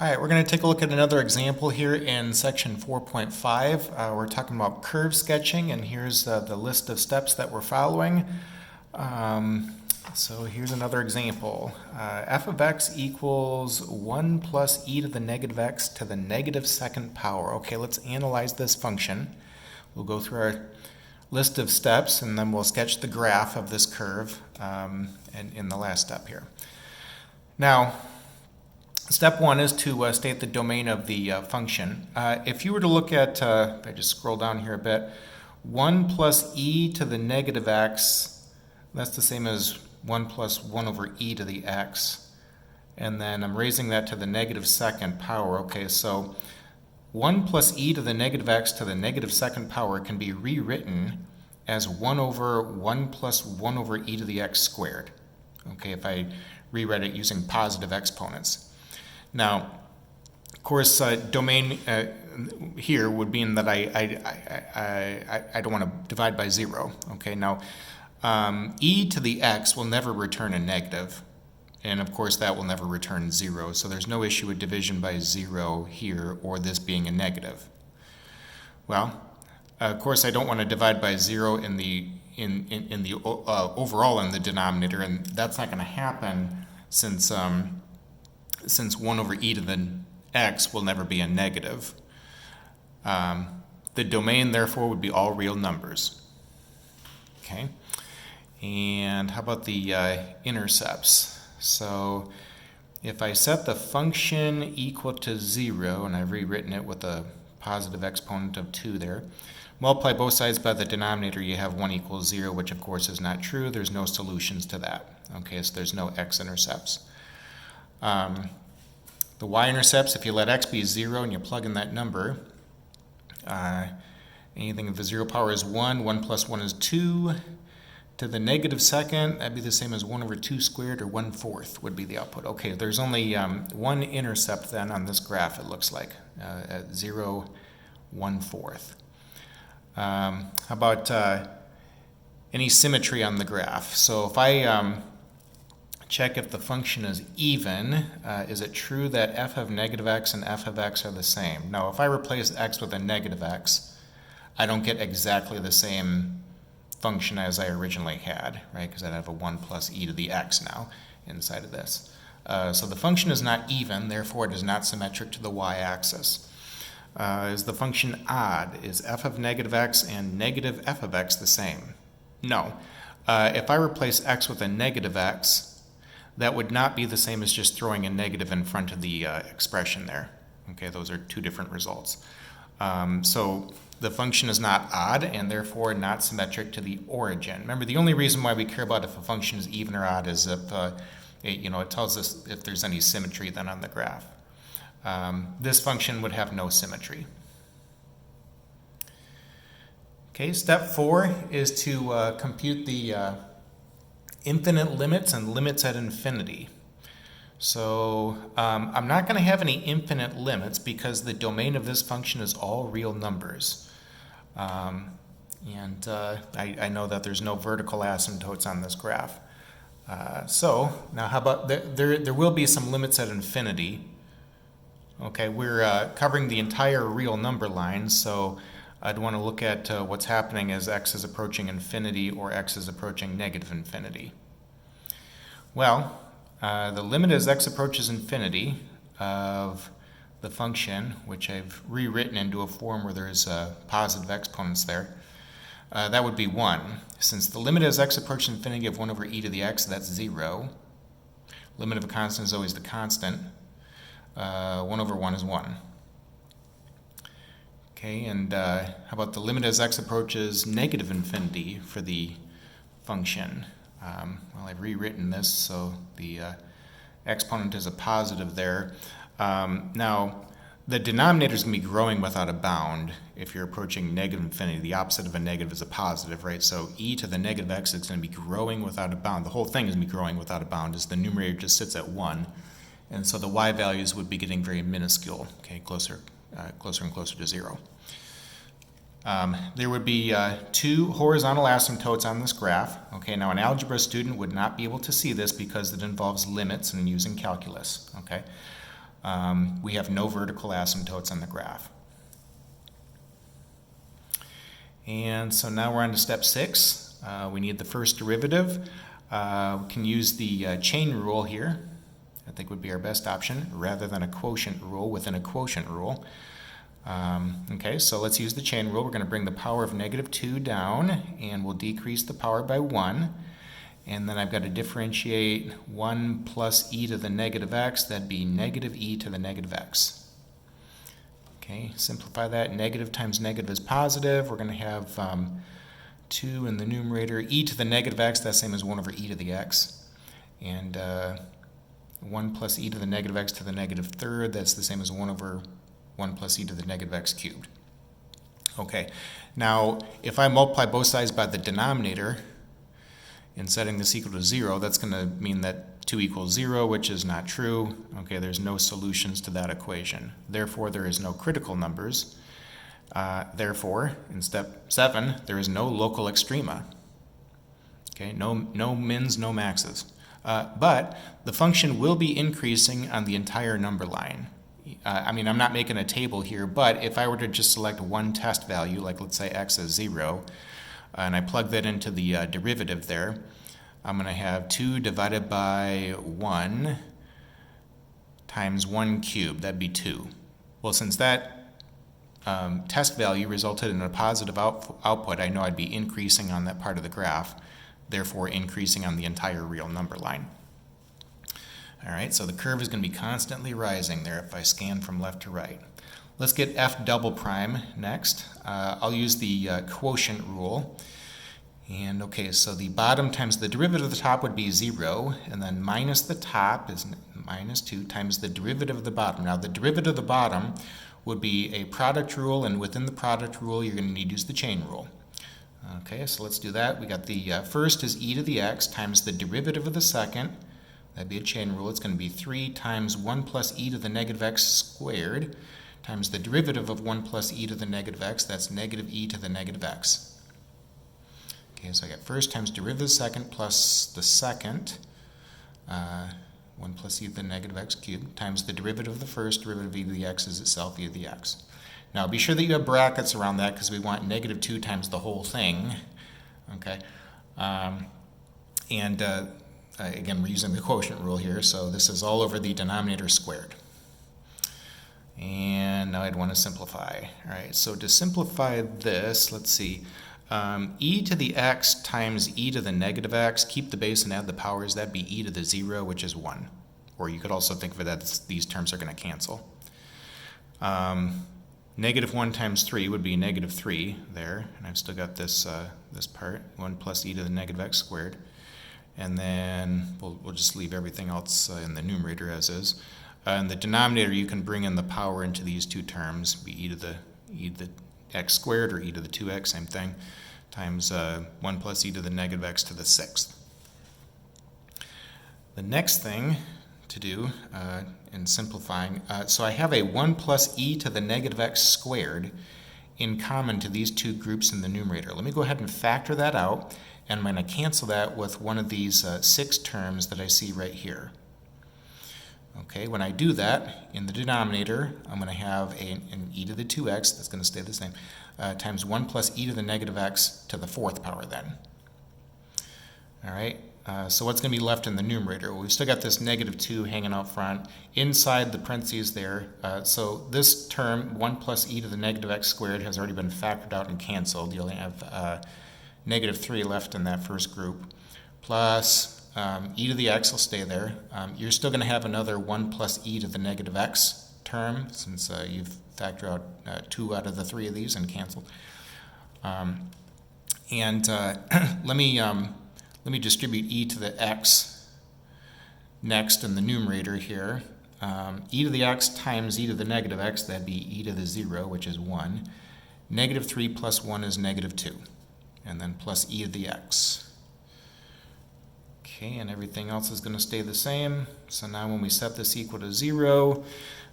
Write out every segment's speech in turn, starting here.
All right, we're going to take a look at another example here in section 4.5. We're talking about curve sketching, and here's the list of steps that we're following. So here's another example. F of x equals 1 plus e to the negative x to the negative second power. Okay, let's analyze this function. We'll go through our list of steps, and then we'll sketch the graph of this curve in the last step here. Now, step one is to state the domain of the function. If you were to look at, if I just scroll down here a bit, 1 plus e to the negative x, that's the same as 1 plus 1 over e to the x. And then I'm raising that to the negative second power. Okay, so 1 plus e to the negative x to the negative second power can be rewritten as 1 over 1 plus 1 over e to the x squared. Okay, if I rewrite it using positive exponents. Now, of course, domain here would mean that I don't want to divide by 0. Okay, now e to the x will never return a negative, and of course that will never return 0. So there's no issue with division by 0 here, or this being a negative. Well, of course I don't want to divide by 0 in the overall in the denominator, and that's not going to happen since 1 over e to the x will never be a negative. The domain, therefore, would be all real numbers. Okay, and how about the intercepts? So if I set the function equal to 0, and I've rewritten it with a positive exponent of 2 there, multiply both sides by the denominator, you have 1 equals 0, which of course is not true. There's no solutions to that. Okay, so there's no x-intercepts. The y-intercepts, if you let x be 0 and you plug in that number, anything if the 0 power is 1, 1 plus 1 is 2. To the negative second, that'd be the same as 1 over 2 squared, or 1/4 would be the output. Okay, there's only one intercept then on this graph, it looks like, at 0, 1/4. How about any symmetry on the graph? So if I check if the function is even, is it true that f of negative x and f of x are the same? Now, if I replace x with a negative x, I don't get exactly the same function as I originally had, right? Because I'd have a 1 plus e to the x now inside of this. So the function is not even, therefore it is not symmetric to the y-axis. Is the function odd? Is f of negative x and negative f of x the same? No. If I replace x with a negative x, that would not be the same as just throwing a negative in front of the expression there. Okay, those are two different results. So the function is not odd and therefore not symmetric to the origin. Remember, the only reason why we care about if a function is even or odd is if it tells us if there's any symmetry then on the graph. This function would have no symmetry. Okay, step 4 is to compute the infinite limits and limits at infinity. So I'm not going to have any infinite limits because the domain of this function is all real numbers. I know that there's no vertical asymptotes on this graph. So now how about, there will be some limits at infinity. Okay, we're covering the entire real number line, so I'd want to look at what's happening as x is approaching infinity or x is approaching negative infinity. Well, the limit as x approaches infinity of the function, which I've rewritten into a form where there's positive exponents there, that would be 1. Since the limit as x approaches infinity of 1 over e to the x, that's 0. Limit of a constant is always the constant. 1 over 1 is 1. Okay, and how about the limit as x approaches negative infinity for the function? Well, I've rewritten this, so the exponent is a positive there. Now, the denominator is going to be growing without a bound if you're approaching negative infinity. The opposite of a negative is a positive, right? So e to the negative x is going to be growing without a bound. The whole thing is going to be growing without a bound as the numerator just sits at 1. And so the y values would be getting very minuscule, okay, closer and closer to 0. There would be 2 horizontal asymptotes on this graph. Okay, now an algebra student would not be able to see this because it involves limits and using calculus. Okay, we have no vertical asymptotes on the graph. And so now we're on to step 6. We need the first derivative. We can use the chain rule here. I think would be our best option rather than a quotient rule within a quotient rule. Okay, so let's use the chain rule. We're going to bring the power of -2 down, and we'll decrease the power by 1. And then I've got to differentiate 1 plus e to the negative x. That'd be negative e to the negative x. Okay, simplify that. Negative times negative is positive. We're going to have 2 in the numerator. E to the negative x, that's the same as 1 over e to the x. And 1 plus e to the negative x to the negative third, that's the same as 1 over 1 plus e to the negative x cubed. Okay, now if I multiply both sides by the denominator and setting this equal to 0, that's going to mean that 2 equals 0, which is not true. Okay, there's no solutions to that equation. Therefore, there is no critical numbers. Therefore, in step 7, there is no local extrema. Okay, no mins, no maxes. But the function will be increasing on the entire number line. I mean, I'm not making a table here, but if I were to just select one test value, like let's say x is 0, and I plug that into the derivative there, I'm going to have 2 divided by 1 times 1 cubed. That'd be 2. Well, since that test value resulted in a positive output, I know I'd be increasing on that part of the graph, therefore increasing on the entire real number line. All right, so the curve is going to be constantly rising there if I scan from left to right. Let's get f double prime next. I'll use the quotient rule. And okay, so the bottom times the derivative of the top would be 0, and then minus the top is -2 times the derivative of the bottom. Now the derivative of the bottom would be a product rule, and within the product rule you're going to need to use the chain rule. Okay, so let's do that. We got the first is e to the x times the derivative of the second. That'd be a chain rule. It's going to be 3 times 1 plus e to the negative x squared times the derivative of 1 plus e to the negative x. That's negative e to the negative x. Okay, so I got first times derivative of the second plus the second, 1 plus e to the negative x cubed, times the derivative of the first. Derivative of e to the x is itself e to the x. Now be sure that you have brackets around that because we want -2 times the whole thing. Okay, again, we're using the quotient rule here, so this is all over the denominator squared. And now I'd want to simplify. All right, so to simplify this, let's see. E to the x times e to the negative x, keep the base and add the powers, that'd be e to the 0, which is 1. Or you could also think of it as these terms are going to cancel. -1 times 3 would be -3 there, and I've still got this, this part, 1 plus e to the negative x squared. And then we'll just leave everything else in the numerator as is. In the denominator, you can bring in the power into these two terms, be e to the x squared or e to the 2x, same thing, times 1 plus e to the negative x to the 6th. The next thing to do in simplifying, so I have a 1 plus e to the negative x squared in common to these two groups in the numerator. Let me go ahead and factor that out, and I'm going to cancel that with one of these 6 terms that I see right here. Okay, when I do that, in the denominator, I'm going to have an e to the 2x, that's going to stay the same, times 1 plus e to the negative x to the 4th power then. All right, so what's going to be left in the numerator? Well, we've still got this -2 hanging out front. Inside the parentheses there, so this term, 1 plus e to the negative x squared, has already been factored out and canceled. You'll have -3 left in that first group, plus e to the x will stay there. You're still going to have another 1 plus e to the negative x term, since you've factored out 2 out of the 3 of these and canceled. Let me distribute e to the x next in the numerator here. E to the x times e to the negative x, that'd be e to the 0, which is 1. -3 plus 1 is -2. And then plus e to the x. Okay, and everything else is going to stay the same. So now when we set this equal to 0,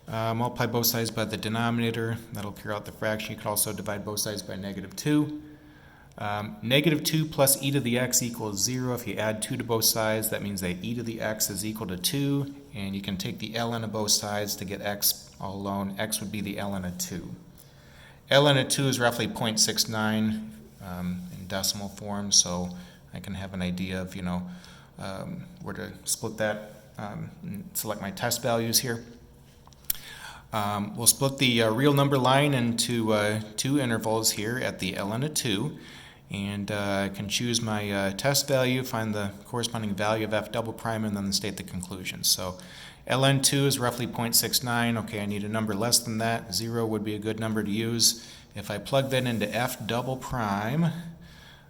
multiply both sides by the denominator. That'll clear out the fraction. You could also divide both sides by -2. -2 plus e to the x equals 0. If you add 2 to both sides, that means that e to the x is equal to 2. and you can take the ln of both sides to get x all alone. X would be the ln of 2. ln of 2 is roughly 0.69 in decimal form, so I can have an idea of, where to split that and select my test values here. We'll split the real number line into two intervals here at the ln of 2, and I can choose my test value, find the corresponding value of f double prime, and then state the conclusion. So ln 2 is roughly 0.69. Okay, I need a number less than that. 0 would be a good number to use. If I plug that into f double prime,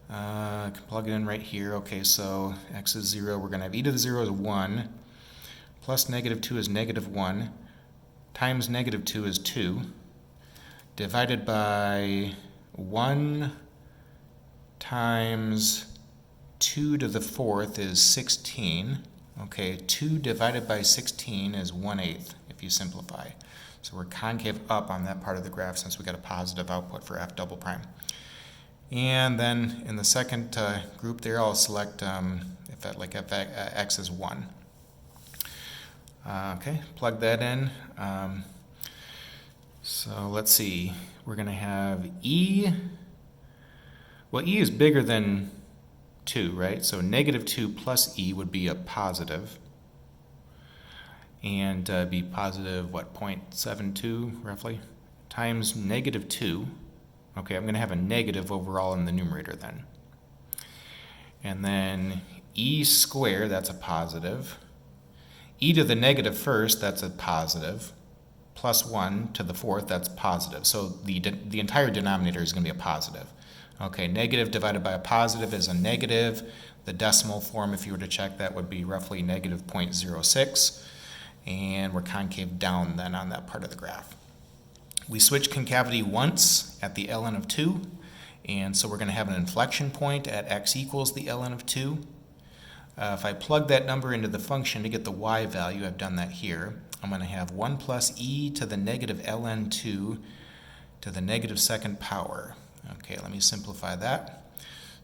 I can plug it in right here. Okay, so x is 0. We're going to have e to the 0 is 1, plus negative 2 is negative 1, times negative 2 is 2, divided by 1 times 2 to the 4th is 16. Okay, 2 divided by 16 is 1/8 if you simplify. So we're concave up on that part of the graph since we got a positive output for f double prime. And then in the second group there, I'll select if x is 1. Okay, plug that in. So let's see, we're going to have e. Well, e is bigger than 2, right? So negative 2 plus e would be a positive. And be positive, 0.72 roughly, times negative 2. Okay, I'm going to have a negative overall in the numerator then. And then e squared, that's a positive. E to the negative first, that's a positive. Plus 1 to the 4th, that's positive. So the entire denominator is going to be a positive. Okay, negative divided by a positive is a negative. The decimal form, if you were to check that, would be roughly negative 0.06. And we're concave down then on that part of the graph. We switch concavity once at the ln of 2, and so we're going to have an inflection point at x equals the ln of 2. If I plug that number into the function to get the y value, I've done that here, I'm going to have 1 plus e to the negative ln 2 to the negative second power. Okay, let me simplify that.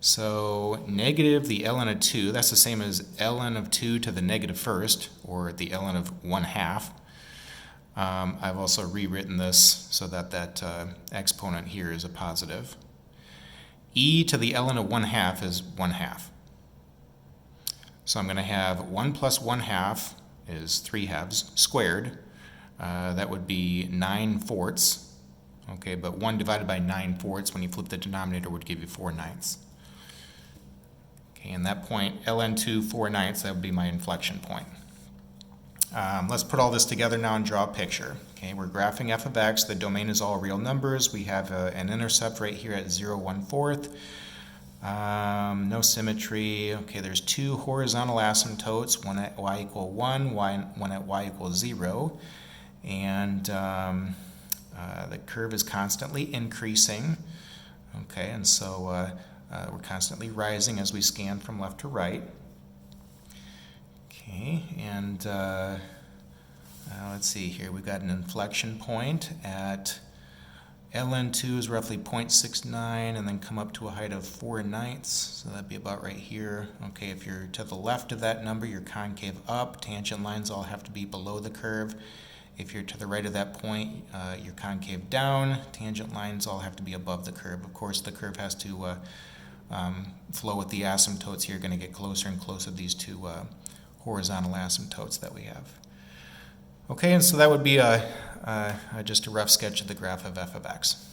So negative the ln of 2, that's the same as ln of 2 to the negative first, or the ln of 1/2. I've also rewritten this so that that exponent here is a positive. E to the ln of 1/2 is 1/2. So I'm going to have 1 plus 1/2 is 3/2 squared. That would be 9/4. Okay, but 1 divided by 9/4, when you flip the denominator, would give you 4/9. Okay, and that point, ln2 4/9, that would be my inflection point. Let's put all this together now and draw a picture. Okay, we're graphing f of x. The domain is all real numbers. We have an intercept right here at 0, 1/4. No symmetry. Okay, there's two horizontal asymptotes, one at y equal 1, one at y equals 0. And the curve is constantly increasing. Okay, and so we're constantly rising as we scan from left to right. Okay, and let's see here. We've got an inflection point at ln2 is roughly 0.69, and then come up to a height of 4/9. So that'd be about right here. Okay, if you're to the left of that number, you're concave up. Tangent lines all have to be below the curve. If you're to the right of that point, you're concave down. Tangent lines all have to be above the curve. Of course, the curve has to flow with the asymptotes here. You're going to get closer and closer to these two horizontal asymptotes that we have. Okay, and so that would be just a rough sketch of the graph of f of x.